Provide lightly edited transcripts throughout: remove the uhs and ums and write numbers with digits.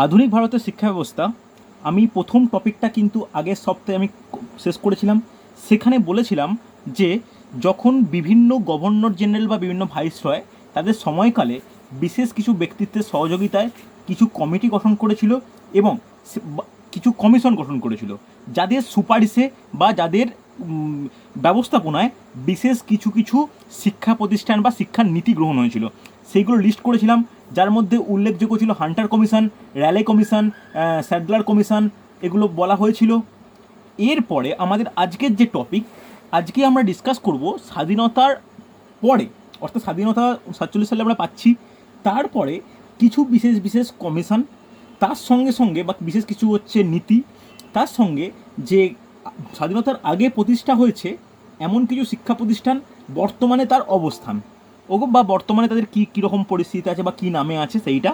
আধুনিক ভারতের শিক্ষা ব্যবস্থা। আমি প্রথম টপিকটা কিন্তু আগের সপ্তাহে আমি শেষ করেছিলাম। সেখানে বলেছিলাম যে যখন বিভিন্ন গভর্নর জেনারেল বা বিভিন্ন ভাইসরয় তাদের সময়কালে বিশেষ কিছু ব্যক্তিত্বের সহযোগিতায় কিছু কমিটি গঠন করেছিল এবং কিছু কমিশন গঠন করেছিল, যাদের সুপারিশে বা যাদের ব্যবস্থাপনায় বিশেষ কিছু কিছু শিক্ষা প্রতিষ্ঠান বা শিক্ষার নীতি গ্রহণ হয়েছিল। সেইগুলো লিস্ট করেছিলাম, যার মধ্যে উল্লেখযোগ্য ছিল Hunter commission, Raleigh commission, Sadler commission, এগুলো বলা হয়েছিল। এরপরে আমাদের আজকের যে টপিক, আজকে আমরা ডিসকাস করব স্বাধীনতার পরে, অর্থাৎ স্বাধীনতা 47 সালে আমরা পাচ্ছি, তারপরে কিছু বিশেষ বিশেষ কমিশন, তার সঙ্গে সঙ্গে বা বিশেষ কিছু হচ্ছে নীতি, তার সঙ্গে যে স্বাধীনতার আগে প্রতিষ্ঠা হয়েছে এমন কিছু শিক্ষা প্রতিষ্ঠান, বর্তমানে তার অবস্থান বা বর্তমানে তাদের কী কীরকম পরিস্থিতি আছে বা কী নামে আছে সেইটা।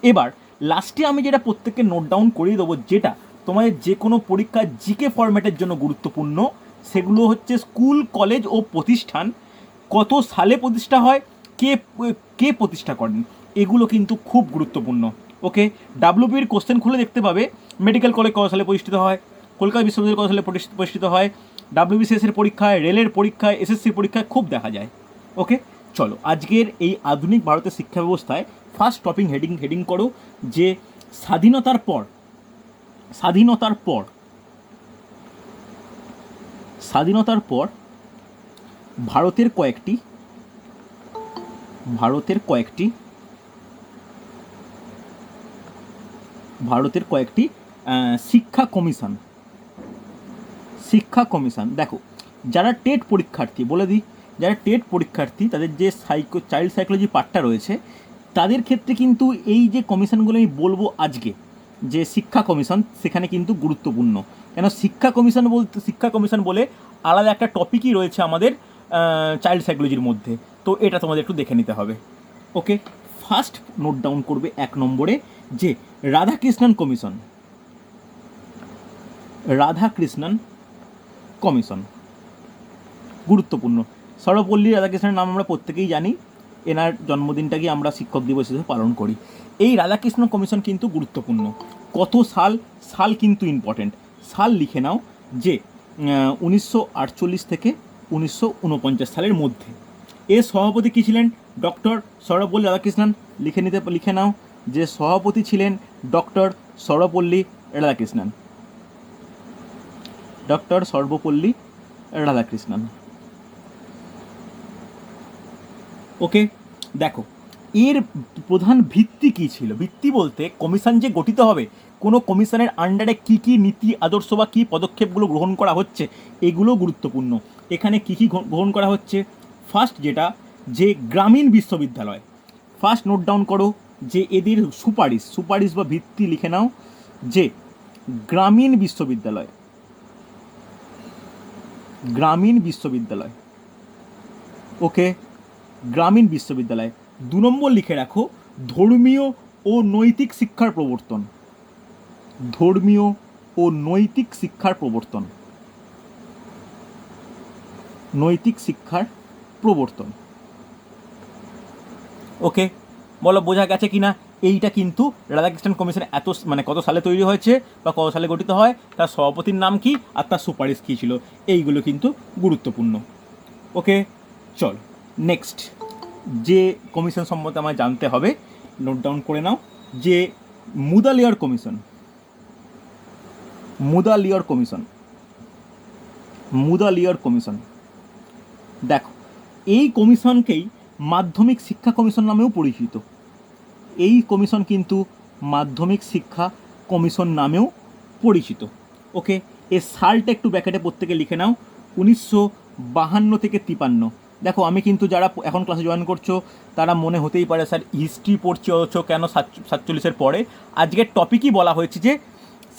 এবার লাস্টে আমি যেটা প্রত্যেককে নোট ডাউন করিয়ে দেবো, যেটা তোমাদের যে কোনো পরীক্ষা জিকে ফরম্যাটের জন্য গুরুত্বপূর্ণ, সেগুলো হচ্ছে স্কুল, কলেজ ও প্রতিষ্ঠান কত সালে প্রতিষ্ঠা হয়, কে কে প্রতিষ্ঠা করেন, এগুলো কিন্তু খুব গুরুত্বপূর্ণ। ওকে, ডাব্লিউপির কোশ্চেন খুলে দেখতে পাবে মেডিকেল কলেজ কত সালে প্রতিষ্ঠিত হয়, কলকাতা বিশ্ববিদ্যালয় কত সালে প্রতিষ্ঠিত হয়, ডাব্লিউবিসিএসের পরীক্ষায়, রেলের পরীক্ষায়, এসএসসির পরীক্ষায় খুব দেখা যায়। ওকে, চলো আজকের এই আধুনিক ভারতের শিক্ষা ব্যবস্থায় ফার্স্ট টপিক হেডিং করো যে স্বাধীনতার পর স্বাধীনতার পর স্বাধীনতার পর ভারতের কয়েকটি ভারতের কয়েকটি ভারতের কয়েকটি শিক্ষা কমিশন। দেখো, যারা টেট পরীক্ষার্থী, বলে দিই, যারা টেট পরীক্ষার্থী তাদের যে চাইল্ড সাইকোলজি পার্টটা রয়েছে, তাদের ক্ষেত্রে কিন্তু এই যে কমিশনগুলো আমি বলবো আজকে, যে শিক্ষা কমিশন, সেখানে কিন্তু গুরুত্বপূর্ণ। কেন শিক্ষা কমিশন বলে আলাদা একটা টপিকই রয়েছে আমাদের চাইল্ড সাইকোলজির মধ্যে, তো এটা তোমাদের একটু দেখে নিতে হবে। ওকে, ফার্স্ট নোট ডাউন করবে 1 নম্বরে যে রাধাকৃষ্ণন কমিশন গুরুত্বপূর্ণ। সর্বপল্লী রাধাকৃষ্ণনের নাম আমরা প্রত্যেকেই জানি, এনার জন্মদিনটাকে আমরা শিক্ষক দিবস হিসেবে পালন করি। এই রাধাকৃষ্ণ কমিশন কিন্তু গুরুত্বপূর্ণ। কত সাল কিন্তু ইম্পর্টেন্ট, সাল লিখে নাও যে 1948 থেকে 1949 সালের মধ্যে। এর সভাপতি কী ছিলেন? ডক্টর সর্বপল্লী রাধাকৃষ্ণন। লিখে নাও যে সভাপতি ছিলেন ডক্টর সর্বপল্লী রাধাকৃষ্ণন। ওকে, দেখো এর প্রধান ভিত্তি কী ছিল? ভিত্তি বলতে কমিশন যে গঠিত হবে, কোনো কমিশনের আন্ডারে কী কী নীতি আদর্শ বা কী পদক্ষেপগুলো গ্রহণ করা হচ্ছে, এগুলো গুরুত্বপূর্ণ। এখানে কী কী গ্রহণ করা হচ্ছে? ফার্স্ট যেটা, যে গ্রামীণ বিশ্ববিদ্যালয়, ফার্স্ট নোট ডাউন করো যে এদের সুপারিশ বা ভিত্তি লিখে নাও যে গ্রামীণ বিশ্ববিদ্যালয়। ওকে, গ্রামীণ বিশ্ববিদ্যালয়। 2 নম্বর লিখে রাখো ধর্মীয় ও নৈতিক শিক্ষার প্রবর্তন। ওকে, বলো বোঝা গেছে কিনা? এইটা কিন্তু রাধাকৃষ্ণন কমিশন কত সালে তৈরি হয়েছে বা কত সালে গঠিত হয়, তার সভাপতির নাম কি আর তার সুপারিশ কী ছিল, এইগুলো কিন্তু গুরুত্বপূর্ণ। ওকে, চল নেক্সট যে কমিশন সম্বন্ধে আমায় জানতে হবে, নোট ডাউন করে নাও যে মুদালিয়ার কমিশন। দেখো, এই কমিশনকেই মাধ্যমিক শিক্ষা কমিশন নামেও পরিচিত। এই কমিশন কিন্তু মাধ্যমিক শিক্ষা কমিশন নামেও পরিচিত। ওকে, এর সালটা একটু ব্র্যাকেটে প্রত্যেকে লিখে নাও, 1952 থেকে 53। দেখো, আমি কিন্তু যারা এখন ক্লাসে জয়েন করছো তারা মনে হতেই পারে স্যার হিস্ট্রি পড়ছো কেন 47-এর পরে? আজকের টপিকই বলা হয়েছে যে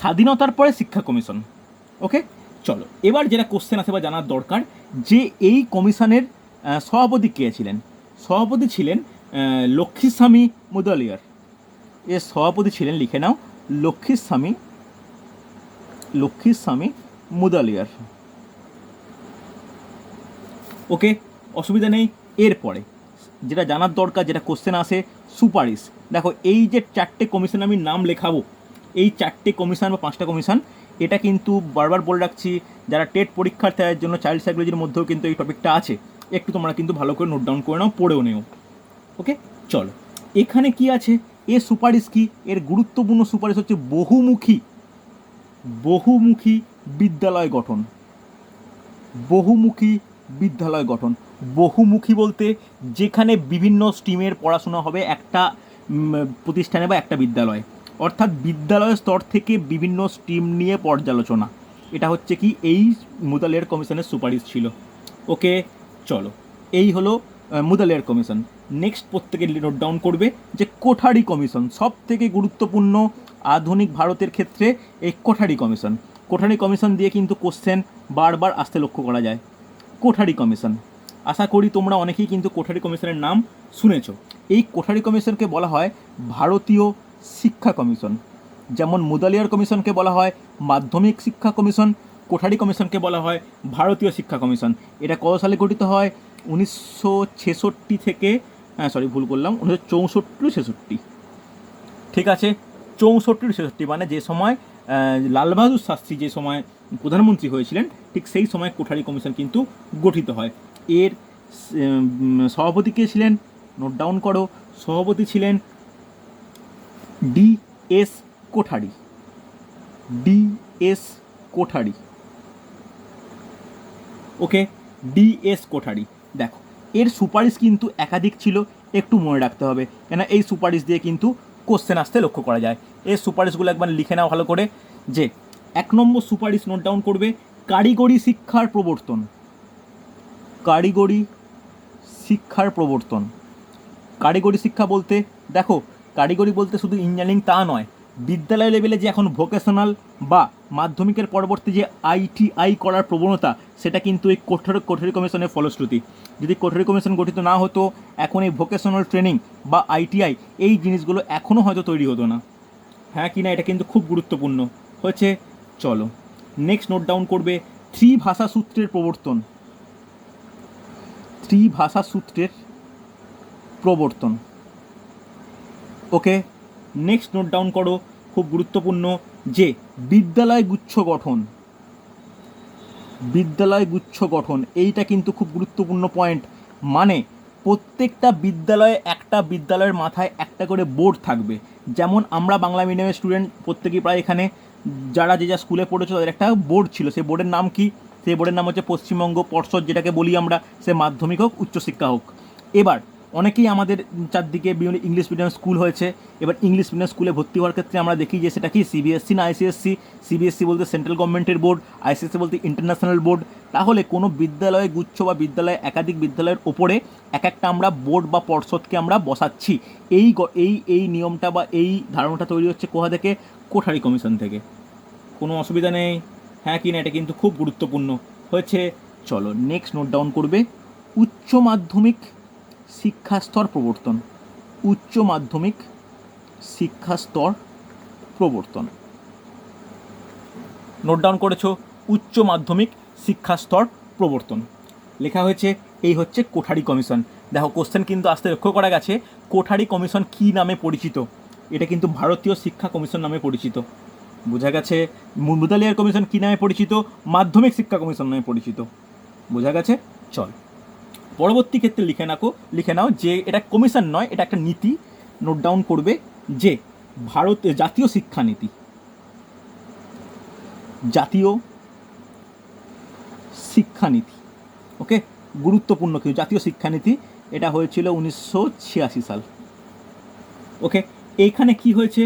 স্বাধীনতার পরে শিক্ষা কমিশন। ওকে, চলো এবার যেটা কোশ্চেন আছে বা জানার দরকার, যে এই কমিশনের সভাপতি কে ছিলেন? সভাপতি ছিলেন লক্ষ্মীস্বামী মুদালিয়ার। এর সভাপতি ছিলেন, লিখে নাও, লক্ষ্মীস্বামী মুদালিয়ার। ওকে, অসুবিধা নেই। এরপরে যেটা জানার দরকার, যেটা কোশ্চেন আসে, সুপারিশ। দেখো এই যে 4টে কমিশন আমি নাম লেখাবো, এই 4টে কমিশন বা 5টা কমিশন, এটা কিন্তু বারবার বলে রাখছি, যারা টেট পরীক্ষার্থীদের জন্য চাইল্ড সাইকোলজির মধ্যেও কিন্তু এই টপিকটা আছে, একটু তোমরা কিন্তু ভালো করে নোট ডাউন করে নাও, পড়েও নেও। ওকে, চলো এখানে কি আছে, এর সুপারিশ কি, এর গুরুত্বপূর্ণ সুপারিশ হচ্ছে বহুমুখী বিদ্যালয় গঠন। বহুমুখী বিদ্যালয় গঠন, বহুমুখী বলতে যেখানে বিভিন্ন স্ট্রিমের পড়াশোনা হবে একটা প্রতিষ্ঠানে বা একটা বিদ্যালয়ে, অর্থাৎ বিদ্যালয়ের স্তর থেকে বিভিন্ন স্ট্রিম নিয়ে পর্যালোচনা। এটা হচ্ছে কি এই মুদালিয়ার কমিশনের সুপারিশ ছিল। ওকে, চলো এই হলো মুদালিয়ার কমিশন। নেক্সট প্রত্যেকে নোট ডাউন করবে যে কোঠারি কমিশন, সব থেকে গুরুত্বপূর্ণ আধুনিক ভারতের ক্ষেত্রে এই কোঠারি কমিশন। কোঠারি কমিশন দিয়ে কিন্তু কোশ্চেন বারবার আসতে লক্ষ্য করা যায়। কোঠারি কমিশন, আশা করি তোমরা অনেকেই কিন্তু কোঠারি কমিশনের নাম শুনেছো। এই কোঠারি কমিশনকে বলা হয় ভারতীয় শিক্ষা কমিশন। যেমন মুদালিয়ার কমিশনকে বলা হয় মাধ্যমিক শিক্ষা কমিশন, কোঠারি কমিশনকে বলা হয় ভারতীয় শিক্ষা কমিশন। এটা কত সালে গঠিত হয়? 1966 থেকে, ভুল করলাম, 1964-66। ঠিক আছে, 64-66, মানে যে সময় লাল বাহাদুর শাস্ত্রী যে সময় প্রধানমন্ত্রী হয়েছিলেন, ঠিক সেই সময় কোঠারি কমিশন কিন্তু গঠিত হয়। এর সভাপতি কে ছিলেন? নোট ডাউন করো, সভাপতি ছিলেন ডি.এস. কোঠারি। ডি.এস. কোঠারি। ওকে, ডি.এস. কোঠারি। দেখো এর সুপারিশ কিন্তু একাধিক ছিল, একটু মনে রাখতে হবে, কেন এই সুপারিশ দিয়ে কিন্তু কোশ্চেন আসতে লক্ষ্য করা যায়। এর সুপারিশগুলো একবার লিখে নাও ভালো করে। যে 1 নম্বর সুপারিশ নোট ডাউন করবে, কারিগরি শিক্ষার প্রবর্তন। কারিগরি শিক্ষার প্রবর্তন। কারিগরি শিক্ষা বলতে দেখো, কারিগরি বলতে শুধু ইঞ্জিনিয়ারিং তা নয়, বিদ্যালয় লেভেলে যে এখন ভোকেশনাল বা মাধ্যমিকের পরবর্তী যে ITI করার প্রবণতা, সেটা কিন্তু এই কোঠারি কমিশনের ফলশ্রুতি। যদি কোঠারি কমিশন গঠিত না হতো, এখন এই ভোকেশনাল ট্রেনিং বা ITI এই জিনিসগুলো এখনও হয়তো তৈরি হতো না। হ্যাঁ কি না, এটা কিন্তু খুব গুরুত্বপূর্ণ হয়েছে। চলো নেক্সট নোট ডাউন করবে, ত্রিভাষা সূত্রের প্রবর্তন। ত্রিভাষা সূত্রের প্রবর্তন। ওকে, নেক্সট নোট ডাউন করো, খুব গুরুত্বপূর্ণ, যে বিদ্যালয় গুচ্ছ গঠন। বিদ্যালয় গুচ্ছ গঠন, এইটা কিন্তু খুব গুরুত্বপূর্ণ পয়েন্ট। মানে প্রত্যেকটা বিদ্যালয়ে, একটা বিদ্যালয়ের মাথায় একটা করে বোর্ড থাকবে। যেমন আমরা বাংলা মিডিয়ামের স্টুডেন্ট প্রত্যেকেই প্রায় এখানে যারা যে যা স্কুলে পড়েছো তাদের একটা বোর্ড ছিল। সেই বোর্ডের নাম কি? সেই বোর্ডের নাম হচ্ছে পশ্চিমবঙ্গ পর্ষদ, যেটাকে বলি আমরা, সে মাধ্যমিক হোক উচ্চশিক্ষা হোক। এবার অনেকেই আমাদের চারদিকে বিভিন্ন ইংলিশ মিডিয়াম স্কুল হয়েছে। এবার ইংলিশ মিডিয়াম স্কুলে ভর্তি হওয়ার ক্ষেত্রে আমরা দেখি যে সেটা কি CBSE না ICSE। CBSE বলতে সেন্ট্রাল গভর্নমেন্টের বোর্ড, ICSE বলতে ইন্টারন্যাশনাল বোর্ড। তাহলে কোনো বিদ্যালয়ে গুচ্ছ বা বিদ্যালয়ে একাধিক বিদ্যালয়ের ওপরে এক একটা আমরা বোর্ড বা পর্ষদকে আমরা বসাচ্ছি। এই নিয়মটা বা এই ধারণাটা তৈরি হচ্ছে কোথা থেকে? কোঠারি কমিশন থেকে। কোনো অসুবিধা নেই, হ্যাঁ কি না, এটা কিন্তু খুব গুরুত্বপূর্ণ হয়েছে। চলো নেক্সট নোট ডাউন করবে, উচ্চ মাধ্যমিক শিক্ষা স্তর প্রবর্তন। উচ্চ মাধ্যমিক শিক্ষা স্তর প্রবর্তন। নোট ডাউন করেছো, উচ্চ মাধ্যমিক শিক্ষা স্তর প্রবর্তন লেখা হয়েছে। এই হচ্ছে কোঠারি কমিশন। দেখো কোশ্চেন কিন্তু আসতে লক্ষ্য করা গেছে, কোঠারি কমিশন কী নামে পরিচিত? এটা কিন্তু ভারতীয় শিক্ষা কমিশন নামে পরিচিত। বোঝা গেছে? মুদালিয়ার কমিশন কী নামে পরিচিত? মাধ্যমিক শিক্ষা কমিশন নামে পরিচিত। বোঝা গেছে? চল পরবর্তী ক্ষেত্রে লিখে নাও যে এটা কমিশন নয়, এটা একটা নীতি। নোট ডাউন করবে যে ভারতের জাতীয় শিক্ষানীতি। জাতীয় শিক্ষানীতি। ওকে, গুরুত্বপূর্ণ কিছু জাতীয় শিক্ষানীতি, এটা হয়েছিল 1986 সাল। ওকে, এইখানে কি হয়েছে?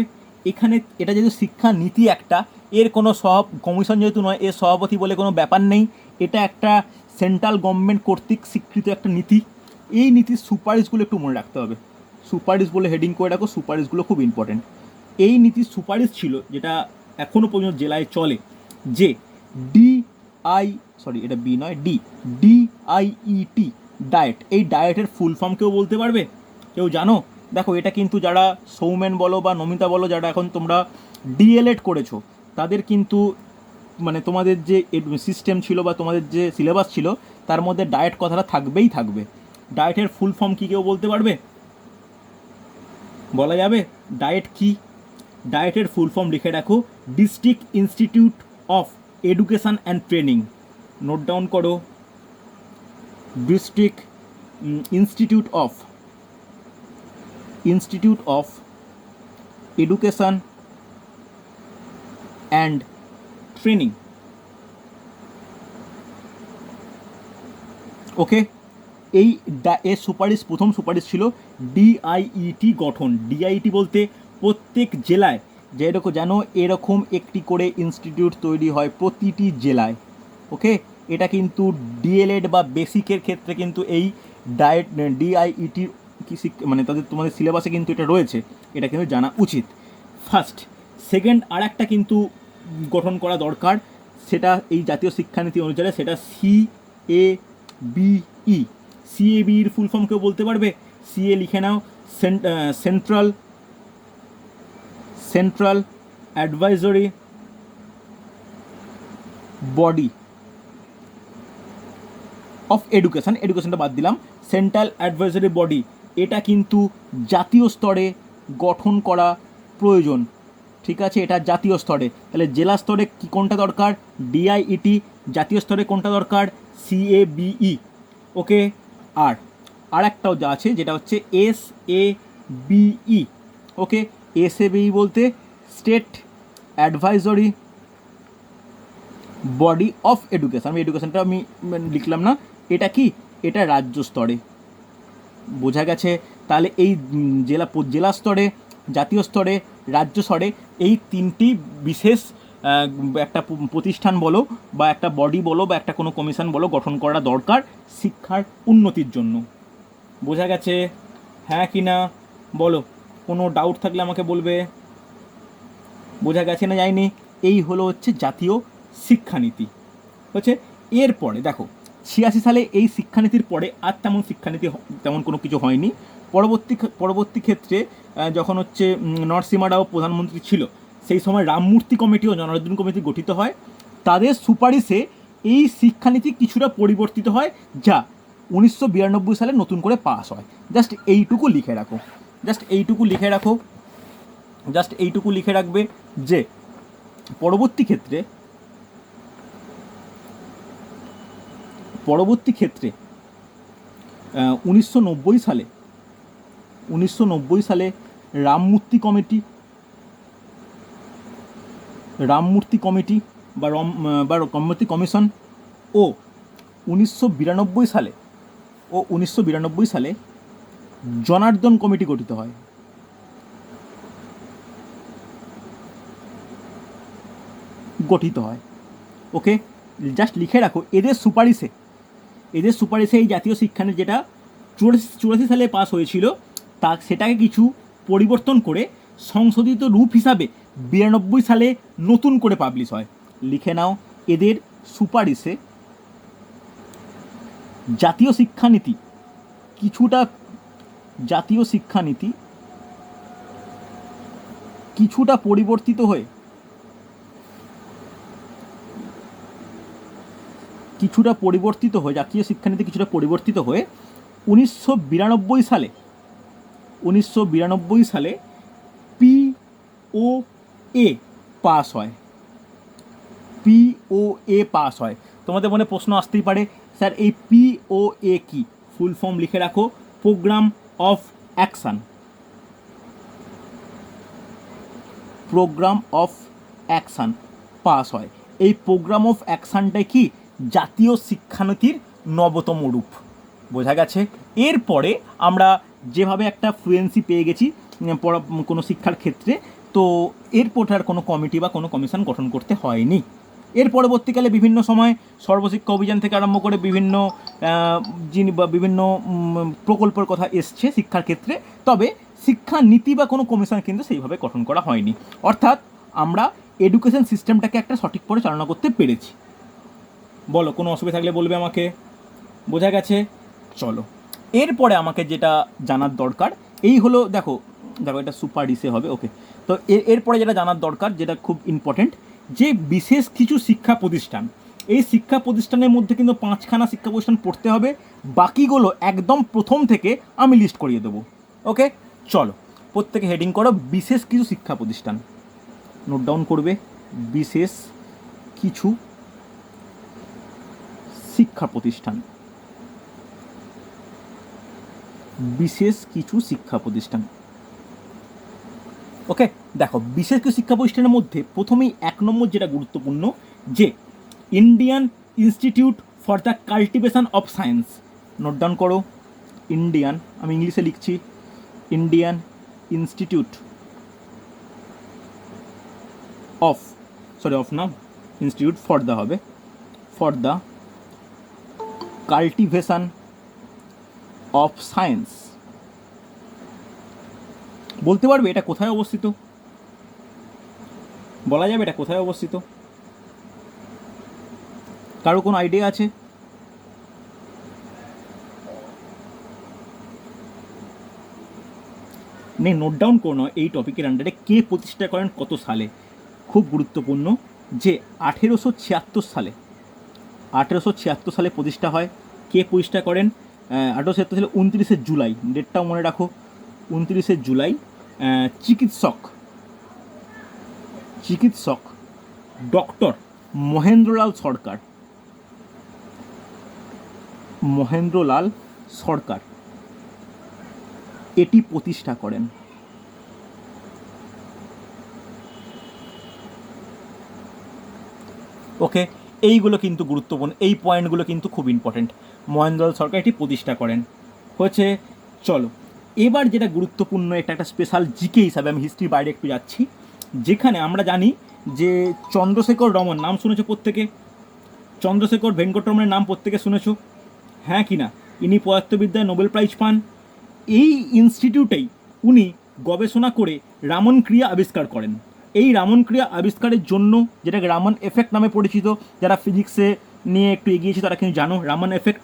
এখানে এটা যেহেতু শিক্ষানীতি একটা, এর কোনো কমিশন যেহেতু নয়, এর সভাপতি বলে কোনো ব্যাপার নেই। এটা একটা সেন্ট্রাল গভর্নমেন্ট কর্তৃক স্বীকৃত একটা নীতি। এই নীতির সুপারিশগুলো একটু মনে রাখতে হবে। সুপারিশ বলে হেডিং করে রাখো, সুপারিশগুলো খুব ইম্পর্টেন্ট। এই নীতির সুপারিশ ছিল, যেটা এখনও পর্যন্ত জেলায় চলে, যে এটা বি নয়, DIET, ডায়েট। এই ডায়েটের ফুল ফর্ম কেউ বলতে পারবে? কেউ জানো? দেখো এটা কিন্তু যারা সৌমেন বলো বা নমিতা বলো, যারা এখন তোমরা DLED করেছো, তাদের কিন্তু মানে তোমাদের যে সিস্টেম ছিল বা তোমাদের যে সিলেবাস ছিল, তার মধ্যে ডায়েট কথাটা থাকবেই থাকবে। ডায়েটের ফুল ফর্ম কী কেউ বলতে পারবে? বলা যাবে ডায়েট কি? ডায়েটের ফুল ফর্ম লিখে রাখো, district institute of education and training. Note down করো, district institute of education and training. Okay, এর সুপারিশ, প্রথম সুপারিশ ছিল ডিআইইটি গঠন। ডিআইইটি বলতে প্রত্যেক জেলায় যেন এরকম একটি করে ইনস্টিটিউট তৈরি হয় প্রতিটি জেলায়। ওকে, এটা কিন্তু ডিএলএড বা বেসিকের ক্ষেত্রে কিন্তু এই ডিআইইটির কি মানে তোমাদের সিলেবাসে কিন্তু এটা রয়েছে, এটা কিন্তু জানা উচিত। ফার্স্ট। সেকেন্ড, আর একটা কিন্তু গঠন করা দরকার, সেটা এই জাতীয় শিক্ষানীতি অনুসারে, সেটা CABE। CABEর ফুল ফর্ম কেউ বলতে পারবে? CA লিখে নাও, central advisory body of education. এডুকেশনটা বাদ দিলাম, সেন্ট্রাল অ্যাডভাইজরি বডি। এটা কিন্তু জাতীয় স্তরে গঠন করা প্রয়োজন, ঠিক আছে? এটা জাতীয় স্তরে। তাহলে জেলা স্তরে কি কোনটা দরকার? ডিআইইটি। জাতীয় স্তরে কোনটা দরকার? CABE। ওকে, আর একটাও যা আছে যেটা হচ্ছে SABE। ওকে, SABE বলতে state advisory body of education. আমি এডুকেশনটা আমি লিখলাম না, এটা কি? এটা রাজ্য স্তরে। বোঝা গেছে? তাহলে এই জেলা স্তরে, জাতীয় স্তরে, রাজ্য স্তরে এই তিনটি বিশেষ একটা প্রতিষ্ঠান বলো বা একটা বডি বলো বা একটা কোনো কমিশন বলো গঠন করা দরকার শিক্ষার উন্নতির জন্য। বোঝা গেছে? হ্যাঁ কি না বলো, কোনো ডাউট থাকলে আমাকে বলবে। বোঝা গেছে না যায়নি? এই হলো হচ্ছে জাতীয় শিক্ষানীতি। হচ্ছে এরপরে দেখো 86 সালে এই শিক্ষানীতির পরে আর তেমন কোনো কিছু হয়নি। পরবর্তী ক্ষেত্রে যখন হচ্ছে নরসিমা রাও প্রধানমন্ত্রী ছিল, সেই সময় রামমূর্তি কমিটি ও জনার্দন কমিটি গঠিত হয়। তাদের সুপারিশে এই শিক্ষানীতি কিছুটা পরিবর্তিত হয়, যা 1992 সালে নতুন করে পাস হয়। জাস্ট এইটুকু লিখে রাখবে যে পরবর্তী ক্ষেত্রে 1990 সালে রামমূর্তি কমিটি বা রামমূর্তি কমিশন ও 1992 সালে জনার্দন কমিটি গঠিত হয়। ওকে, জাস্ট লিখে রাখো এদের সুপারিশে এই জাতীয় শিক্ষানীতি যেটা 84 সালে পাস হয়েছিল সেটাকে কিছু পরিবর্তন করে সংশোধিত রূপ হিসাবে 92 সালে নতুন করে পাবলিশ হয়। লিখে নাও, এদের সুপারিশে জাতীয় শিক্ষানীতি কিছুটা পরিবর্তিত হয়ে জাতীয় শিক্ষানীতি কিছুটা পরিবর্তিত হয়ে 1992 সালে POA পাস হয়। তোমাদের মনে প্রশ্ন আসতেই পারে, স্যার এই POA কি? ফুল ফর্ম লিখে রাখো, প্রোগ্রাম অফ অ্যাকশান পাস হয়। এই প্রোগ্রাম অফ অ্যাকশানটাই কি? জাতীয় শিক্ষানীতির নবতম রূপ। বোঝা গেছে? এরপরে আমরা যেভাবে একটা ফ্লুয়েন্সি পেয়ে গেছি কোনো শিক্ষার ক্ষেত্রে, তো এরপর আর কোনো কমিটি বা কোনো কমিশন গঠন করতে হয়নি। এর পরবর্তীকালে বিভিন্ন সময় সর্বশিক্ষা অভিযান থেকে আরম্ভ করে বিভিন্ন প্রকল্পের কথা এসছে শিক্ষার ক্ষেত্রে, তবে শিক্ষানীতি বা কোনো কমিশন কিন্তু সেইভাবে গঠন করা হয়নি। অর্থাৎ আমরা এডুকেশন সিস্টেমটাকে একটা সঠিক পরিচালনা করতে পেরেছি। বলো, কোনো অসুবিধা থাকলে বলবে আমাকে। বোঝা গেছে? চলো, এরপরে আমাকে যেটা জানার দরকার এই হলো, দেখো এটা সুপারিশে হবে। ওকে, তো এরপরে যেটা জানার দরকার, যেটা খুব ইম্পর্টেন্ট, যে বিশেষ কিছু শিক্ষা প্রতিষ্ঠান এই শিক্ষা প্রতিষ্ঠানের মধ্যে কিন্তু 5খানা শিক্ষা প্রতিষ্ঠান পড়তে হবে, বাকিগুলো একদম প্রথম থেকে আমি লিস্ট করিয়ে দেবো। ওকে, চলো প্রত্যেকে হেডিং করো বিশেষ কিছু শিক্ষা প্রতিষ্ঠান, নোট ডাউন করবে বিশেষ কিছু শিক্ষা প্রতিষ্ঠান, বিশেষ কিছু শিক্ষা প্রতিষ্ঠান। ওকে, দেখো বিশেষ কিছু শিক্ষা প্রতিষ্ঠানের মধ্যে প্রথমেই 1 নম্বর যেটা গুরুত্বপূর্ণ, যে Indian institute for the cultivation of science. Note down করো ইন্ডিয়ান, আমি ইংলিশে লিখছি, Indian institute of, sorry of না, ইনস্টিটিউট ফর দ্য হবে, for the cultivation of science. বলতে পারবে এটা কোথায় অবস্থিত? বলা যাবে এটা কোথায় অবস্থিত? কারো কোনো আইডিয়া আছে? নেই, নোট ডাউন করো এই টপিকের আন্ডারে কে প্রতিষ্ঠা করেন কত সালে। খুব গুরুত্বপূর্ণ যে 1876 সালে, 1876 সালে প্রতিষ্ঠা হয়। কে প্রতিষ্ঠা করেন? 1876 সালে 29শে জুলাই, ডেটটাও মনে রাখো, 29শে জুলাই। চিকিৎসক ডক্টর মহেন্দ্রলাল সরকার, মহেন্দ্রলাল সরকার এটি প্রতিষ্ঠা করেন। ওকে, এইগুলো কিন্তু গুরুত্বপূর্ণ, এই পয়েন্টগুলো কিন্তু খুব ইম্পর্টেন্ট। মহেন্দ্রলাল সরকার এটি প্রতিষ্ঠা করেন হয়েছে। চলো এবার যেটা গুরুত্বপূর্ণ, এটা একটা স্পেশাল জিকে হিসাবে আমি হিস্ট্রি বাইরে একটু যাচ্ছি, যেখানে আমরা জানি যে চন্দ্রশেখর রমন নাম শুনেছো প্রত্যেকে, চন্দ্রশেখর ভেঙ্কটরমনের নাম প্রত্যেকে শুনেছো, হ্যাঁ কি না? ইনি পদার্থবিদ্যায় নোবেল প্রাইজ পান। এই ইনস্টিটিউটেই উনি গবেষণা করে রামন ক্রিয়া আবিষ্কার করেন। এই রামন ক্রিয়া আবিষ্কারের জন্য, যেটাকে রামন এফেক্ট নামে পরিচিত, যারা ফিজিক্সে নিয়ে একটু এগিয়েছে তারা কিন্তু জানো, রামন এফেক্ট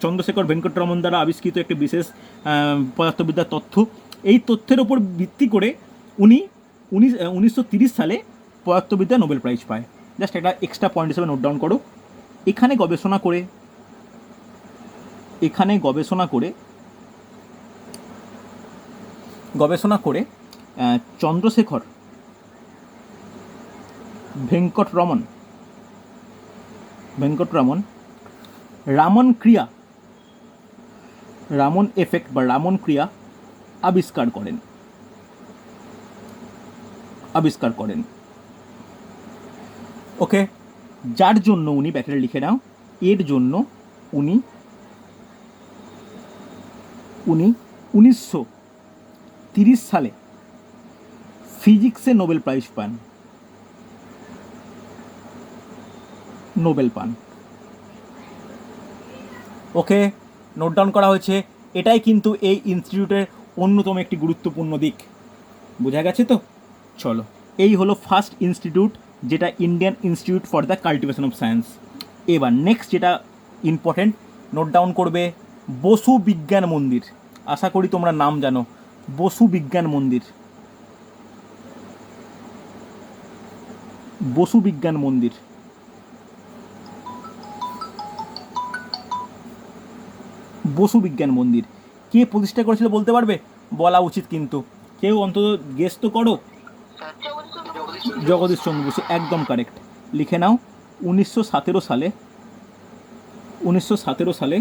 চন্দ্রশেখর ভেঙ্কটরমন দ্বারা আবিষ্কৃত একটি বিশেষ পদার্থবিদ্যার তথ্য। এই তথ্যের ওপর ভিত্তি করে উনি 1930 সালে পদার্থবিদ্যায় নোবেল প্রাইজ পায়। জাস্ট একটা এক্সট্রা পয়েন্ট হিসেবে নোট ডাউন করো। এখানে গবেষণা করে চন্দ্রশেখর ভেঙ্কটরমন রামন ক্রিয়া, রামন এফেক্ট বা রামন ক্রিয়া আবিষ্কার করেন। ওকে, যার জন্য উনি, ব্যাকেটে লিখে নাও, এর জন্য উনি 1930 সালে ফিজিক্সে নোবেল প্রাইজ পান, ওকে, নোট ডাউন করা হয়েছে। এটাই কিন্তু এই ইনস্টিটিউটের অন্যতম একটি গুরুত্বপূর্ণ দিক। বোঝা গেছে তো? চলো, এই হলো ফার্স্ট ইনস্টিটিউট, যেটা Indian institute for the cultivation of science. এবার নেক্সট যেটা ইম্পর্টেন্ট, নোট ডাউন করবে বসু বিজ্ঞান মন্দির। আশা করি তোমরা নাম জানো, বসু বিজ্ঞান মন্দির। বসু বিজ্ঞান মন্দির কে প্রতিষ্ঠা করেছিল বলতে পারবে? বলা উচিত কিন্তু, কেউ অন্তত গেস তো করো। জগদীশ চন্দ্র বসু, একদম কারেক্ট। লিখে নাও 1917 সালে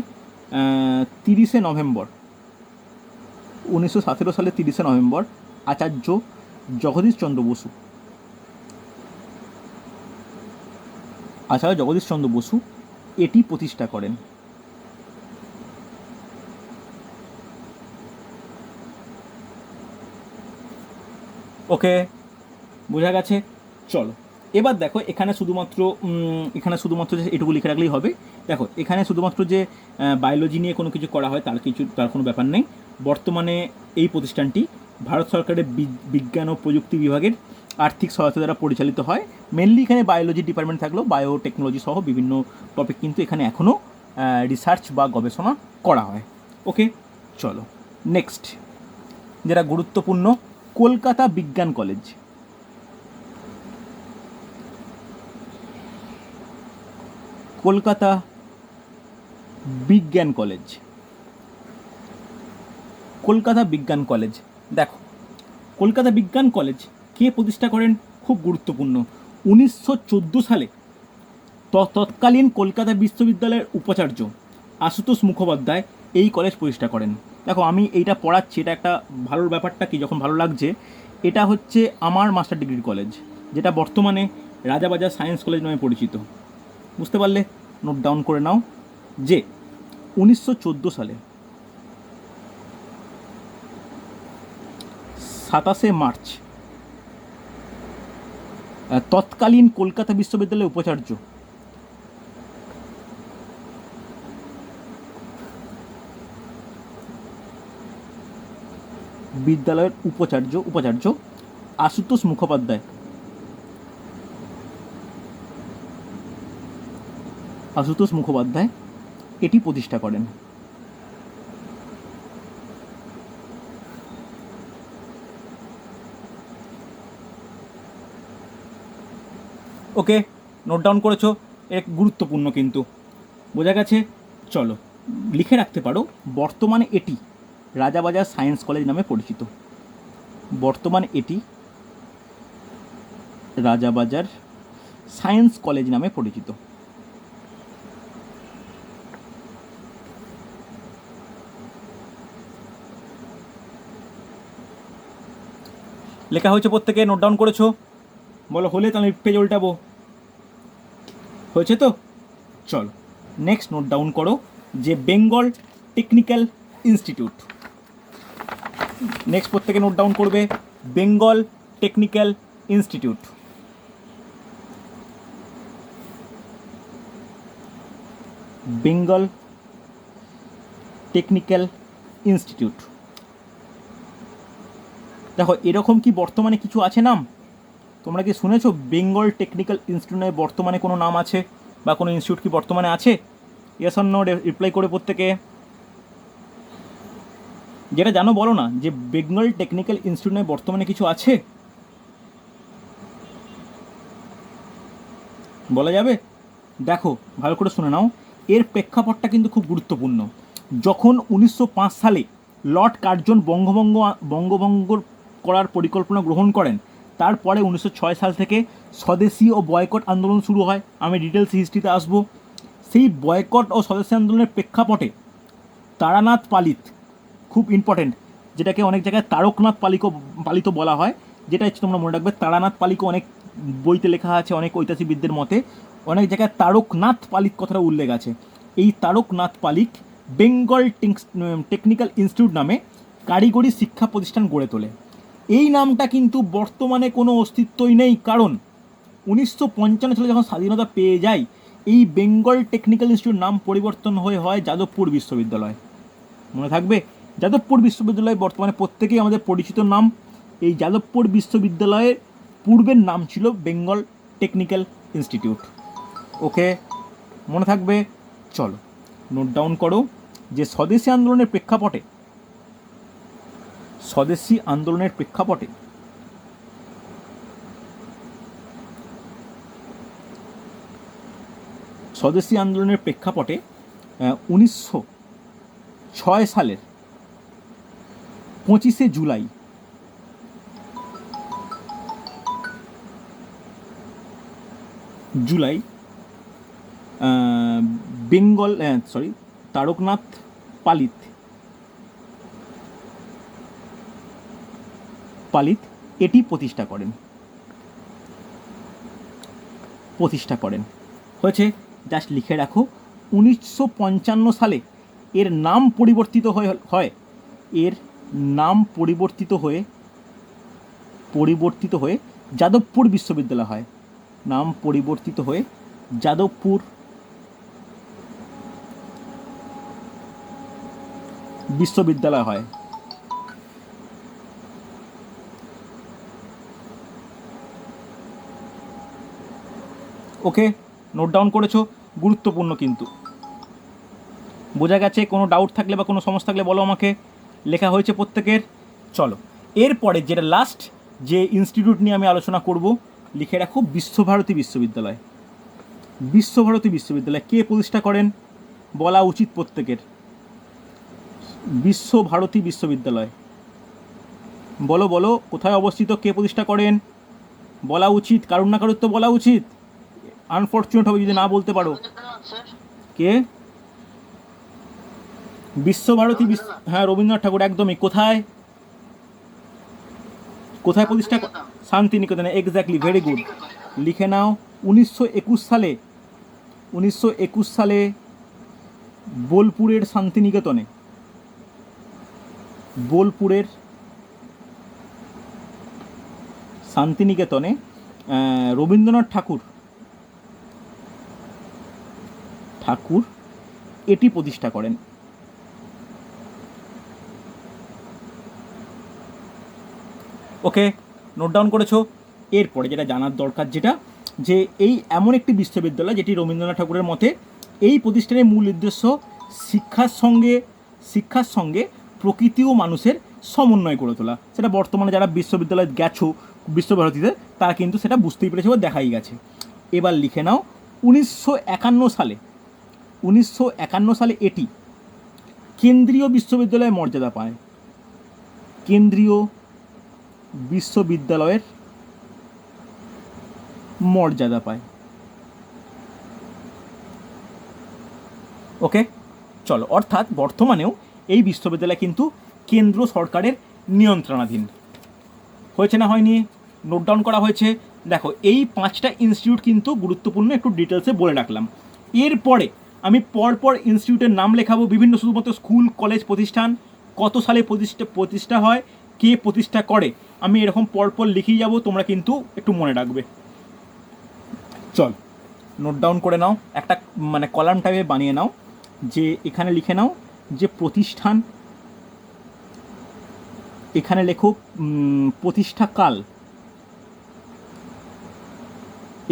30শে নভেম্বর, 1917 সালে 30শে নভেম্বর আচার্য জগদীশ চন্দ্র বসু এটি প্রতিষ্ঠা করেন। ওকে, বোঝা গেছে? চলো এবার দেখো, এখানে শুধুমাত্র যে এটুকু লিখে রাখলেই হবে। দেখো এখানে শুধুমাত্র যে বায়োলজি নিয়ে কোনো কিছু করা হয় তার কোনো ব্যাপার নেই। বর্তমানে এই প্রতিষ্ঠানটি ভারত সরকারের বিজ্ঞান ও প্রযুক্তি বিভাগের আর্থিক সহায়তা দ্বারা পরিচালিত হয়। মেনলি এখানে বায়োলজি ডিপার্টমেন্ট থাকলেও বায়োটেকনোলজি সহ বিভিন্ন টপিক কিন্তু এখানে এখনও রিসার্চ বা গবেষণা করা হয়। ওকে, চলো নেক্সট যেটা গুরুত্বপূর্ণ, কলকাতা বিজ্ঞান কলেজ। কলকাতা বিজ্ঞান কলেজ। কলকাতা বিজ্ঞান কলেজ, দেখো কলকাতা বিজ্ঞান কলেজ কে প্রতিষ্ঠা করেন? খুব গুরুত্বপূর্ণ। 1914 সালে তৎকালীন কলকাতা বিশ্ববিদ্যালয়ের উপাচার্য আশুতোষ মুখোপাধ্যায় এই কলেজ প্রতিষ্ঠা করেন। দেখো আমি এইটা পড়াচ্ছি, এটা একটা ভালো ব্যাপারটা কি, যখন ভালো লাগছে, এটা হচ্ছে আমার মাস্টার ডিগ্রির কলেজ, যেটা বর্তমানে রাজাবাজার সায়েন্স কলেজ নামে পরিচিত। বুঝতে পারলে? নোট ডাউন করে নাও যে 1914 সালে 27শে মার্চ তৎকালীন কলকাতা বিশ্ববিদ্যালয়ের উপাচার্য উপাচার্য আশুতোষ মুখোপাধ্যায় এটি প্রতিষ্ঠা করেন। ওকে, নোট ডাউন করেছো? এক গুরুত্বপূর্ণ কিন্তু, বোঝা গেছে? চলো লিখে রাখতে পারো, বর্তমানে এটি রাজাবাজার সায়েন্স কলেজ নামে পরিচিত। বর্তমানে এটি রাজাবাজার সায়েন্স কলেজ নামে পরিচিত। লেখা হয়েছে প্রত্যেকে? নোট ডাউন করেছো? বলো হলে তাহলে পেজ উল্টাবো। হয়েছে তো? চলো নেক্সট নোট ডাউন করো যে বেঙ্গল টেকনিক্যাল ইনস্টিটিউট। নেক্সট প্রত্যেকে নোট ডাউন করবে, Bengal technical institute. Bengal technical institute. দেখো এরকম কি বর্তমানে কিছু আছে নাম? তোমরা কি শুনেছো বেঙ্গল টেকনিক্যাল ইনস্টিটিউট নামে বর্তমানে কোনো নাম আছে বা কোনো ইনস্টিটিউট কি বর্তমানে আছে? ইয়েস অর নো রিপ্লাই করে প্রত্যেকে। যেটা জানো বলো না, যে বেঙ্গল টেকনিক্যাল ইনস্টিটিউট নামে বর্তমানে কিছু আছে, বলা যাবে? দেখো ভালো করে শুনে নাও, এর প্রেক্ষাপটটা কিন্তু খুব গুরুত্বপূর্ণ। যখন 1905 সালে লর্ড কার্জন বঙ্গভঙ্গ করার পরিকল্পনা গ্রহণ করেন, তারপরে 1906 সাল থেকে স্বদেশী ও বয়কট আন্দোলন শুরু হয়। আমি ডিটেলস হিস্ট্রিতে আসবো। সেই বয়কট ও স্বদেশী আন্দোলনের প্রেক্ষাপটে তারানাথ পালিত, খুব ইম্পর্টেন্ট, যেটাকে অনেক জায়গায় তারকনাথ পালিত বলা হয়, যেটা হচ্ছে তোমরা মনে রাখবে, তারানাথ পালিকও অনেক বইতে লেখা আছে, অনেক ঐতিহাসিকবিদদের মতে অনেক জায়গায় তারকনাথ পালিক কথাটা উল্লেখ আছে। এই তারকনাথ পালিক বেঙ্গল টেকনিক্যাল ইনস্টিটিউট নামে কারিগরি শিক্ষা প্রতিষ্ঠান গড়ে তোলে। এই নামটা কিন্তু বর্তমানে কোনো অস্তিত্বই নেই, কারণ 1955 সালে যখন স্বাধীনতা পেয়ে যায়, এই বেঙ্গল টেকনিক্যাল ইনস্টিটিউট নাম পরিবর্তন হয় যাদবপুর বিশ্ববিদ্যালয়। মনে থাকবে, যাদবপুর বিশ্ববিদ্যালয় বর্তমানে প্রত্যেকেই আমাদের পরিচিত নাম। এই যাদবপুর বিশ্ববিদ্যালয়ের পূর্বের নাম ছিল বেঙ্গল টেকনিক্যাল ইনস্টিটিউট। ওকে, মনে থাকবে? চলো নোট ডাউন করো যে স্বদেশী আন্দোলনের প্রেক্ষাপটে স্বদেশী আন্দোলনের প্রেক্ষাপটে 1906 সালের 25শে জুলাই বেঙ্গল তারকনাথ পালিত এটি প্রতিষ্ঠা করেন। হয়েছে? জাস্ট লিখে রাখো, 1955 সালে এর নাম পরিবর্তিত হয় এর নাম পরিবর্তিত হয়ে যাদবপুর বিশ্ববিদ্যালয় হয়। নাম পরিবর্তিত হয়ে যাদবপুর বিশ্ববিদ্যালয় হয়। ওকে, নোট ডাউন করেছো? গুরুত্বপূর্ণ কিন্তু, বোঝা গেছে? কোনো ডাউট থাকলে বা কোনো সমস্যা থাকলে বলো আমাকে। লেখা হয়েছে প্রত্যেকের? চলো এরপরে যেটা লাস্ট যে ইনস্টিটিউট নিয়ে আমি আলোচনা করব, লিখে রাখো বিশ্বভারতী বিশ্ববিদ্যালয়। বিশ্বভারতী বিশ্ববিদ্যালয় কে প্রতিষ্ঠা করেন? বলা উচিত প্রত্যেকের। বিশ্বভারতী বিশ্ববিদ্যালয়, বলো বলো কোথায় অবস্থিত, কে প্রতিষ্ঠা করেন? বলা উচিত, কারুর না কারুর তো বলা উচিত। আনফর্চুনেট হবে যদি না বলতে পারো। কে? বিশ্বভারতী হ্যাঁ, রবীন্দ্রনাথ ঠাকুর, একদমই। কোথায় কোথায় প্রতিষ্ঠা? শান্তিনিকেতনে, এক্স্যাক্টলি, ভেরি গুড। লিখে নাও। 1921 সালে, 1921 সালে বোলপুরের শান্তিনিকেতনে, বোলপুরের শান্তিনিকেতনে রবীন্দ্রনাথ ঠাকুর এটি প্রতিষ্ঠা করেন। ওকে, নোট ডাউন করেছো? এরপরে যেটা জানার দরকার, যেটা যে এই এমন একটি বিশ্ববিদ্যালয় যেটি রবীন্দ্রনাথ ঠাকুরের মতে এই প্রতিষ্ঠানের মূল উদ্দেশ্য শিক্ষার সঙ্গে প্রকৃতি ও মানুষের সমন্বয় করে তোলা। সেটা বর্তমানে যারা বিশ্ববিদ্যালয়ে গেছো, বিশ্বভারতীতে, তারা কিন্তু সেটা বুঝতেই পেরেছে বা দেখাই গেছে। এবার লিখে নাও 1951 সালে এটি কেন্দ্রীয় বিশ্ববিদ্যালয়ের মর্যাদা পায়। কেন্দ্রীয় বিশ্ববিদ্যালয়ের মর্যাদা পায়। ওকে, চলো, অর্থাৎ বর্তমানেও এই বিশ্ববিদ্যালয় কিন্তু কেন্দ্র সরকারের নিয়ন্ত্রণাধীন। হয়েছে না হয়নি? নোট ডাউন করা হয়েছে? দেখো, এই 5টা ইনস্টিটিউট কিন্তু গুরুত্বপূর্ণ, একটু ডিটেলসে বলে রাখলাম। এরপরে আমি পরপর ইনস্টিটিউটের নাম লেখাবো, বিভিন্ন শুধুমাত্র স্কুল কলেজ প্রতিষ্ঠান, কত সালে প্রতিষ্ঠা হয়, কে প্রতিষ্ঠা করে, আমি এরকম পরপর লিখেই যাব, তোমরা কিন্তু একটু মনে রাখবে। চল, নোট ডাউন করে নাও, একটা মানে কলাম টাইপে বানিয়ে নাও, যে এখানে লিখে নাও যে প্রতিষ্ঠান, এখানে লেখো প্রতিষ্ঠাকাল,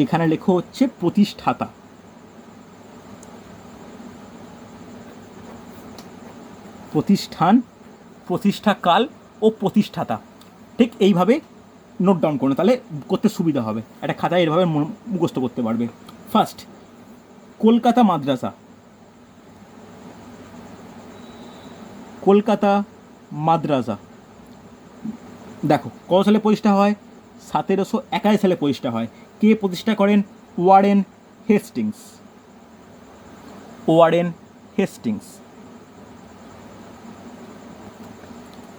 এখানে লেখো হচ্ছে প্রতিষ্ঠাতা। প্রতিষ্ঠান, প্রতিষ্ঠাকাল ও প্রতিষ্ঠাতা, ঠিক এইভাবে নোট ডাউন করো, তাহলে করতে সুবিধা হবে। একটা খাতায় এভাবে মুখস্থ করতে পারবে। ফার্স্ট, কলকাতা মাদ্রাসা। কলকাতা মাদ্রাসা দেখো কত সালে প্রতিষ্ঠা হয়? 1781 সালে প্রতিষ্ঠা হয়। কে প্রতিষ্ঠা করেন? Warren Hastings. Warren Hastings.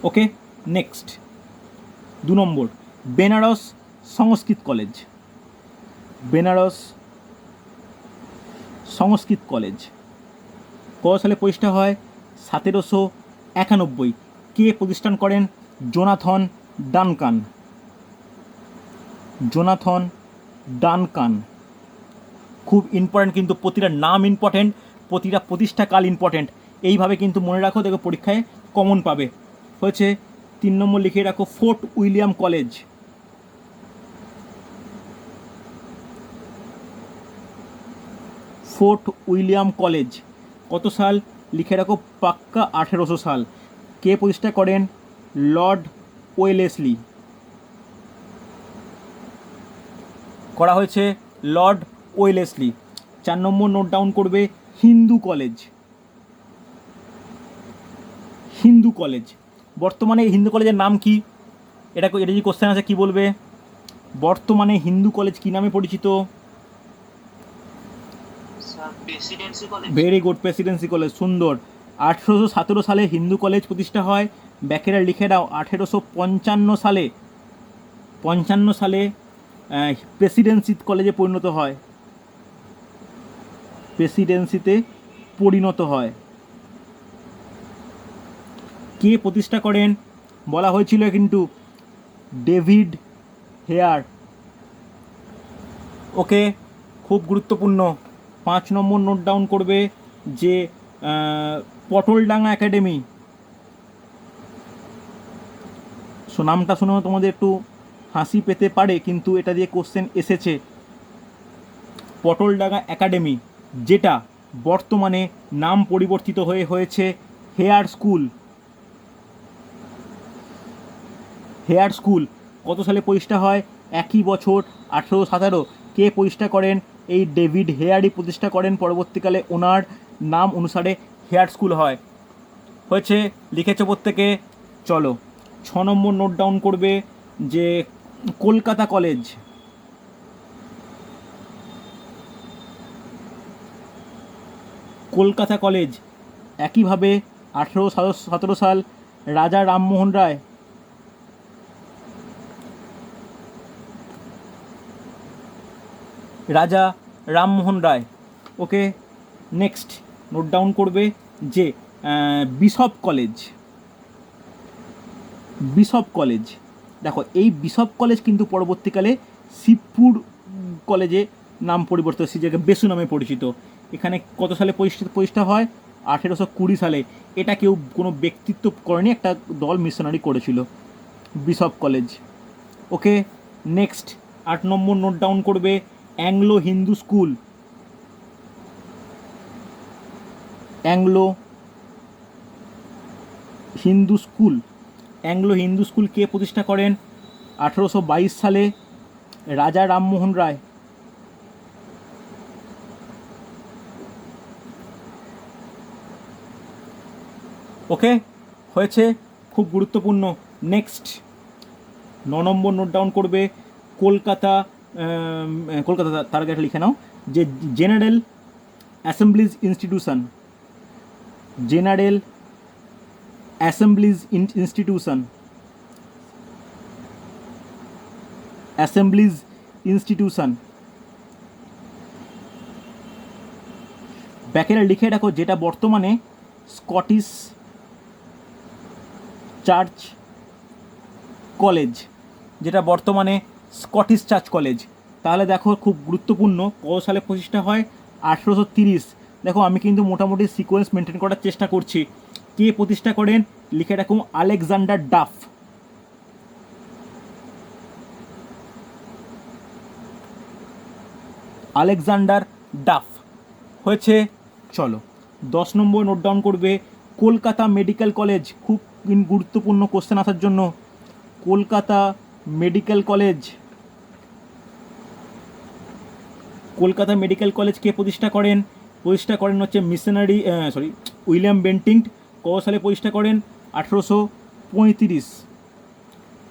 Okay, next 2 নম্বর, বেনারস সংস্কৃত কলেজ। বেনারস সংস্কৃত কলেজ কত সালে প্রতিষ্ঠা হয়? 1791। কে প্রতিষ্ঠান করেন? Jonathan Duncan. জোনাথন ডানকান, খুব ইম্পর্ট্যান্ট কিন্তু, প্রতিটা নাম ইম্পর্ট্যান্ট, প্রতিটা প্রতিষ্ঠাকাল ইম্পর্ট্যান্ট, এইভাবে কিন্তু মনে রাখো, দেখো পরীক্ষায় কমন পাবে। হয়েছে। 3 নম্বর লিখে রাখো, fort William college. Fort William college কত সাল? লিখে রাখো পাক্কা 1800 সাল। কে প্রতিষ্ঠা করেন? Lord Wellesley. করা হয়েছে লর্ড ওয়েলেসলি। 4 নম্বর নোট ডাউন করবে, হিন্দু কলেজ। হিন্দু কলেজ, বর্তমানে হিন্দু কলেজের নাম কি? এটা যদি কোশ্চেন আছে কি বলবে? বর্তমানে হিন্দু কলেজ কি নামে পরিচিত? ভেরি গুড, প্রেসিডেন্সি কলেজ, সুন্দর। 1817 সালে হিন্দু কলেজ প্রতিষ্ঠা হয়। ব্যাকেরা লিখে দাও, 1855 সালে, 55 সালে প্রেসিডেন্সি কলেজে পরিণত হয়। প্রেসিডেন্সিতে পরিণত হয়। কে প্রতিষ্ঠা করেন? বলা হয়েছিল কিন্তু, ডেভিড হেয়ার। ওকে, খুব গুরুত্বপূর্ণ। 5 নম্বর নোট ডাউন করবে যে পটলডাঙ্গা একাডেমি। নামটা শুনে তোমাদের একটু হাসি পেতে পারে, কিন্তু এটা দিয়ে কোশ্চেন এসেছে। পটলডাঙ্গা একাডেমি, যেটা বর্তমানে নাম পরিবর্তিত হয়েছে হেয়ার স্কুল। হেয়ার স্কুল কত সালে প্রতিষ্ঠা হয়? একই বছর, 1817। কে প্রতিষ্ঠা করেন? এই ডেভিড হেয়ারই প্রতিষ্ঠা করেন, পরবর্তীকালে ওনার নাম অনুসারে হেয়ার স্কুল হয়। হয়েছে, লিখেছে প্রত্যেকে। চলো 6 নম্বর নোট ডাউন করবে যে কলকাতা কলেজ। কলকাতা কলেজ একইভাবে 1817 সাল রাজা রামমোহন রায়, রাজা রামমোহন রায়। ওকে, নেক্সট নোট ডাউন করবে যে বিশপ কলেজ। বিশপ কলেজ, দেখো এই বিশপ কলেজ কিন্তু পরবর্তীকালে শিবপুর কলেজে নাম পরিবর্তন, সেই জায়গায় বেসু নামে পরিচিত। এখানে কত সালে প্রতিষ্ঠা হয়? 1820 সালে। এটা কেউ কোনো ব্যক্তিত্ব করেনি, একটা দল মিশনারি করেছিল, বিশপ কলেজ। ওকে, নেক্সট 8 নম্বর নোট ডাউন করবে Anglo Hindu school. Anglo Hindu school, Anglo Hindu school কে প্রতিষ্ঠা করেন? 1822 সালে রাজা রামমোহন রায়। ওকে, হয়েছে, খুব গুরুত্বপূর্ণ। নেক্সট 9 নম্বর নোট ডাউন করবে কলকাতা, কলকাতা তার আগে একটা লিখে নাও যে general assemblies institution. General assemblies institution, assemblies institution. ব্যাকেরা লিখে রাখো, যেটা বর্তমানে স্কটিশ চার্চ কলেজ, যেটা বর্তমানে স্কটিশ চার্চ কলেজ। তাহলে দেখো খুব গুরুত্বপূর্ণ, কত সালে প্রতিষ্ঠা হয়? 1830। দেখো আমি কিন্তু মোটামুটি সিকোয়েন্স মেনটেন করার চেষ্টা করছি। কে প্রতিষ্ঠা করেন? লিখে রাখুন আলেকজান্ডার ডাফ। Alexander Duff. হয়েছে, চলো 10 নম্বর নোট ডাউন করবে কলকাতা মেডিকেল কলেজ। খুব গুরুত্বপূর্ণ কোশ্চেন আসার জন্য। Kolkata medical college, Kolkata medical college কে প্রতিষ্ঠা করেন? প্রতিষ্ঠা করেন হচ্ছে মিশনারি উইলিয়াম বেন্টিংট। কত সালে প্রতিষ্ঠা করেন? 1835।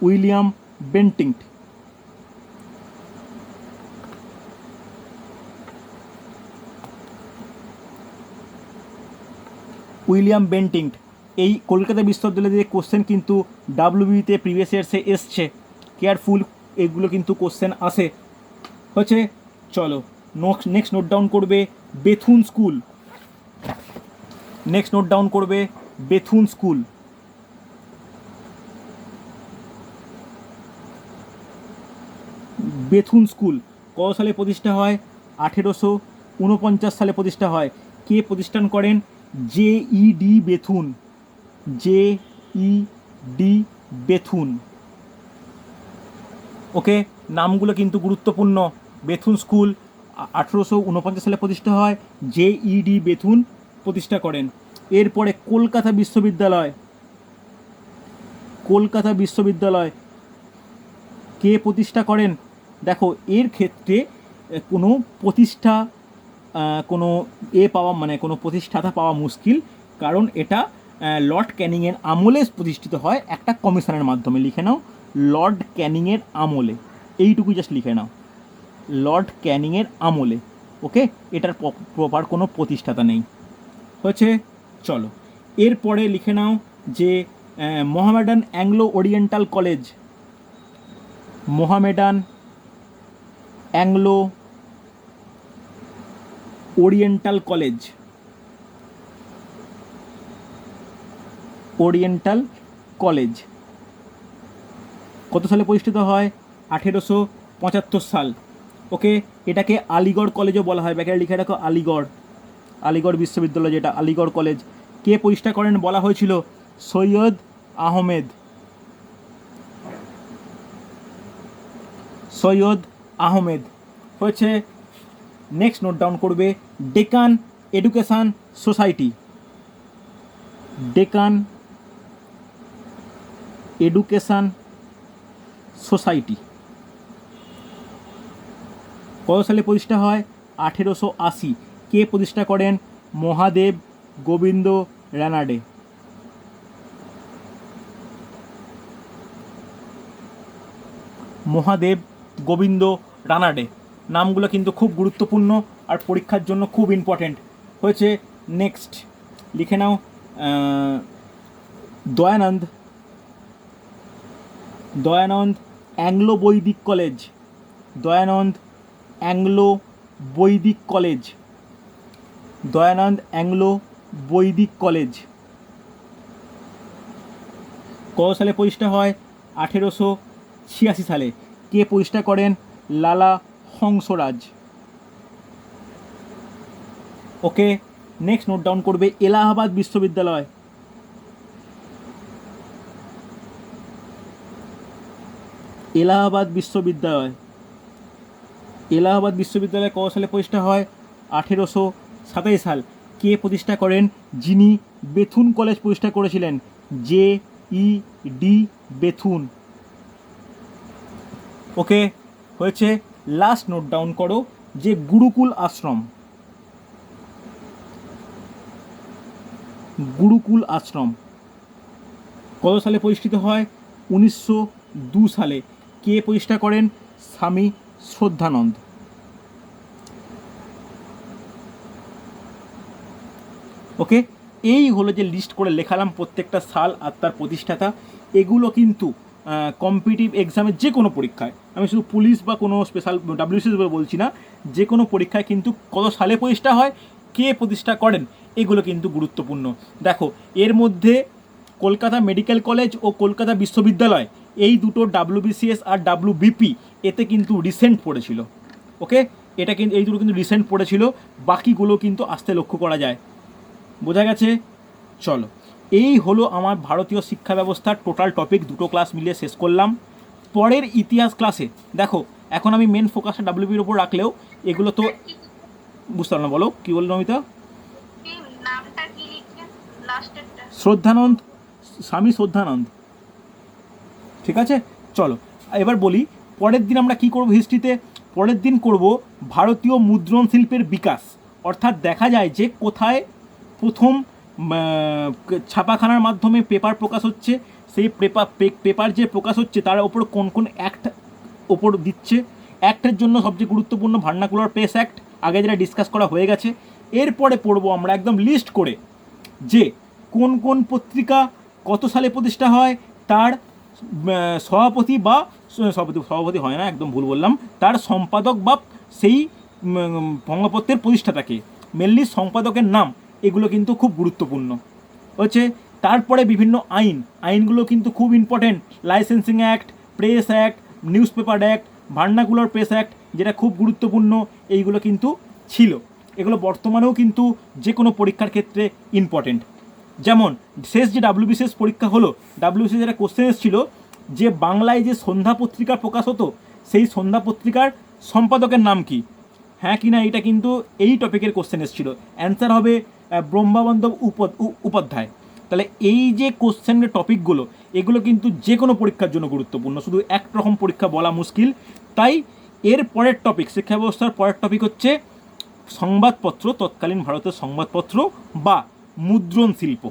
উইলিয়াম বেন্টিংট। উইলিয়াম বেন্টিংট। এই কলকাতা বিশ্ববিদ্যালয়ের কোশ্চেন কিন্তু ডাব্লিউবিতে প্রিভিয়াস ইয়ার্সে এসছে, কেয়ারফুল, এগুলো কিন্তু কোশ্চেন আসে। হচ্ছে, চলো নেক্সট নোট ডাউন করবে Bethune school. Next note down করবে বেথুন স্কুল। বেথুন স্কুল কত সালে প্রতিষ্ঠা হয়? 1849 সালে প্রতিষ্ঠা হয়। কে প্রতিষ্ঠান করেন? জে.ই.ডি. বেথুন। জে.ই.ডি. বেথুন। ওকে, নামগুলো কিন্তু গুরুত্বপূর্ণ। বেথুন স্কুল 1849 সালে প্রতিষ্ঠা হয়, জে.ই.ডি. বেথুন প্রতিষ্ঠা করেন। এরপরে কলকাতা বিশ্ববিদ্যালয়। কলকাতা বিশ্ববিদ্যালয় কে প্রতিষ্ঠা করেন? দেখো এর ক্ষেত্রে কোনো প্রতিষ্ঠা, কোনো পাওয়া, মানে কোনো প্রতিষ্ঠাতা পাওয়া মুশকিল, কারণ এটা লর্ড ক্যানিংয়ের আমলে প্রতিষ্ঠিত হয় একটা কমিশনের মাধ্যমে। লিখে নাও লর্ড ক্যানিংয়ের আমলে, এইটুকু জাস্ট লিখে নাও, লর্ড ক্যানিংয়ের আমলে। ওকে, এটার প্রপার কোনো প্রতিষ্ঠাতা নেই। হয়েছে, চলো এরপরে লিখে নাও যে Mohammedan Anglo oriental college. Mohammedan Anglo oriental college. Oriental college কত সালে প্রতিষ্ঠিত হয়? 1875 সাল। ওকে, এটাকে আলিগড় কলেজও বলা হয়, ব্যাকে লিখে রাখো আলিগড়। আলিগড় বিশ্ববিদ্যালয় যেটা, আলিগড় কলেজ। কে প্রতিষ্ঠা করেন বলা হয়েছিল? সৈয়দ আহমেদ। সৈয়দ আহমেদ। হয়েছে, নেক্সট নোট ডাউন করবে Deccan education society. Deccan education society কত সালে প্রতিষ্ঠা হয়? 1880 কে প্রতিষ্ঠা করেন? মহাদেব গোবিন্দ রানাডে। মহাদেব গোবিন্দ রানাডে নামগুলো কিন্তু খুব গুরুত্বপূর্ণ আর পরীক্ষার জন্য খুব ইম্পর্টেন্ট হয়েছে। নেক্সট লিখে নাও দয়ানন্দ অ্যাংলো বৈদিক কলেজ। দয়ানন্দ অ্যাংলো বৈদিক কলেজ। দয়ানন্দ অ্যাংলো বৈদিক কলেজ কত সালে প্রতিষ্ঠা হয়? 1886 সালে। কে প্রতিষ্ঠা করেন? লালা হংসরাজ। ওকে, নেক্সট নোট ডাউন করবে এলাহাবাদ বিশ্ববিদ্যালয়। এলাহাবাদ বিশ্ববিদ্যালয় কত সালে প্রতিষ্ঠা হয়? 1827 সাল। কে প্রতিষ্ঠা করেন? যিনি বেথুন কলেজ প্রতিষ্ঠা করেছিলেন, JED বেথুন। ওকে, হয়েছে। লাস্ট নোট ডাউন করো যে গুরুকুল আশ্রম। কত সালে প্রতিষ্ঠিত হয়? 1902 সালে। কে প্রতিষ্ঠা করেন? স্বামী শ্রদ্ধানন্দ। ওকে, এই হলো যে লিস্ট করে লেখালাম প্রত্যেকটা সাল আর তার প্রতিষ্ঠাতা। এগুলো কিন্তু কম্পিটিটিভ এক্সামের যে কোনো পরীক্ষায়, আমি শুধু পুলিশ বা কোনো স্পেশাল WBCS বলছি না, যে কোনো পরীক্ষায় কিন্তু কত সালে প্রতিষ্ঠা হয়, কে প্রতিষ্ঠা করেন, এগুলো কিন্তু গুরুত্বপূর্ণ। দেখো, এর মধ্যে কলকাতা মেডিকেল কলেজ ও কলকাতা বিশ্ববিদ্যালয় এই দুটো WBCS আর WBP এতে কিন্তু রিসেন্ট পড়েছিল। ওকে, এটা কিন্তু এই দুটো কিন্তু রিসেন্ট পড়েছিল, বাকিগুলো কিন্তু আসতে লক্ষ্য করা যায়। বোঝা গেছে? চলো, এই হলো আমার ভারতীয় শিক্ষা ব্যবস্থার টোটাল টপিক, দুটো ক্লাস মিলিয়ে শেষ করলাম। পরের ইতিহাস ক্লাসে দেখো, এখন আমি মেন ফোকাসটা WBর উপর রাখলেও এগুলো তো বুঝতে পারলাম। বলো কি বললো নমিতা? শ্রদ্ধানন্দ, স্বামী শ্রদ্ধানন্দ। ঠিক আছে, চলো এবার বলি পরের দিন আমরা কি করব হিস্ট্রিতে। পরের দিন করব ভারতীয় মুদ্রণ শিল্পের বিকাশ, অর্থাৎ দেখা যায় যে কোথায় প্রথম ছাপাখানার মাধ্যমে পেপার প্রকাশ হচ্ছে, সেই পেপার যে প্রকাশ হচ্ছে তার ওপর কোন কোন অ্যাক্ট ওপর দিচ্ছে। অ্যাক্টের জন্য সবচেয়ে গুরুত্বপূর্ণ ভার্নাকুলার প্রেস অ্যাক্ট, আগে যেটা ডিসকাস করা হয়ে গেছে। এরপরে পড়বো আমরা একদম লিস্ট করে যে কোন কোন পত্রিকা কত সালে প্রতিষ্ঠা হয়, তার সভাপতি বা সভাপতি হয় না, একদম ভুল বললাম, তার সম্পাদক বা সেই বঙ্গপত্রের প্রতিষ্ঠাতাকে, মেনলি সম্পাদকের নাম, এগুলো কিন্তু খুব গুরুত্বপূর্ণ হচ্ছে। তারপরে বিভিন্ন আইনগুলো কিন্তু খুব important, licensing act, press act, news paper act, vernacular press act, যেটা খুব গুরুত্বপূর্ণ, এইগুলো কিন্তু ছিল। এগুলো বর্তমানেও কিন্তু যে কোনো পরীক্ষার ক্ষেত্রে ইম্পর্টেন্ট। যেমন শেষ যে WBCS পরীক্ষা হলো, WBCS একটা কোশ্চেন এসেছিল যে বাংলায় যে সন্ধ্যা পত্রিকা প্রকাশ হতো, সেই সন্ধ্যা পত্রিকার সম্পাদকের নাম কি, হ্যাঁ কি না, এটা কিন্তু এই টপিকের কোশ্চেন এসেছিল। অ্যান্সার হবে ব্রহ্মানন্দ উপাধ্যায়। তাহলে এই যে কোশ্চেনের টপিকগুলো, এগুলো কিন্তু যে কোনো পরীক্ষার জন্য গুরুত্বপূর্ণ, শুধু একরকম পরীক্ষা বলা মুশকিল। তাই এর পরের টপিক, শিক্ষা ব্যবস্থার পরের টপিক হচ্ছে সংবাদপত্র, তৎকালীন ভারতের সংবাদপত্র বা মুদ্রণ শিল্প,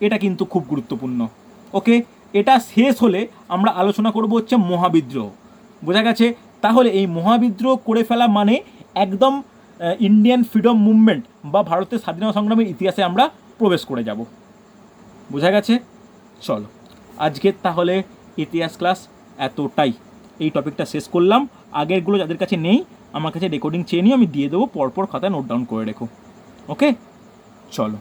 এটা কিন্তু খুব গুরুত্বপূর্ণ। ওকে, এটা শেষ হলে আমরা আলোচনা করব হচ্ছে মহাবিদ্রোহ। বোঝা গেছে? তাহলে এই মহাবিদ্রোহ করে ফেলা মানে একদম ইন্ডিয়ান ফ্রিডম মুভমেন্ট বা ভারতের স্বাধীনতা সংগ্রামের ইতিহাসে আমরা প্রবেশ করে যাব। বোঝা গেছে? চলো, আজকের তাহলে ইতিহাস ক্লাস এতটাই। এই টপিকটা শেষ করলাম। আগেরগুলো যাদের কাছে নেই, আমার কাছে রেকর্ডিং চেয়ে নিয়ে আমি দিয়ে দেবো, পরপর খাতায় নোট ডাউন করে রেখো। ওকে, চলো।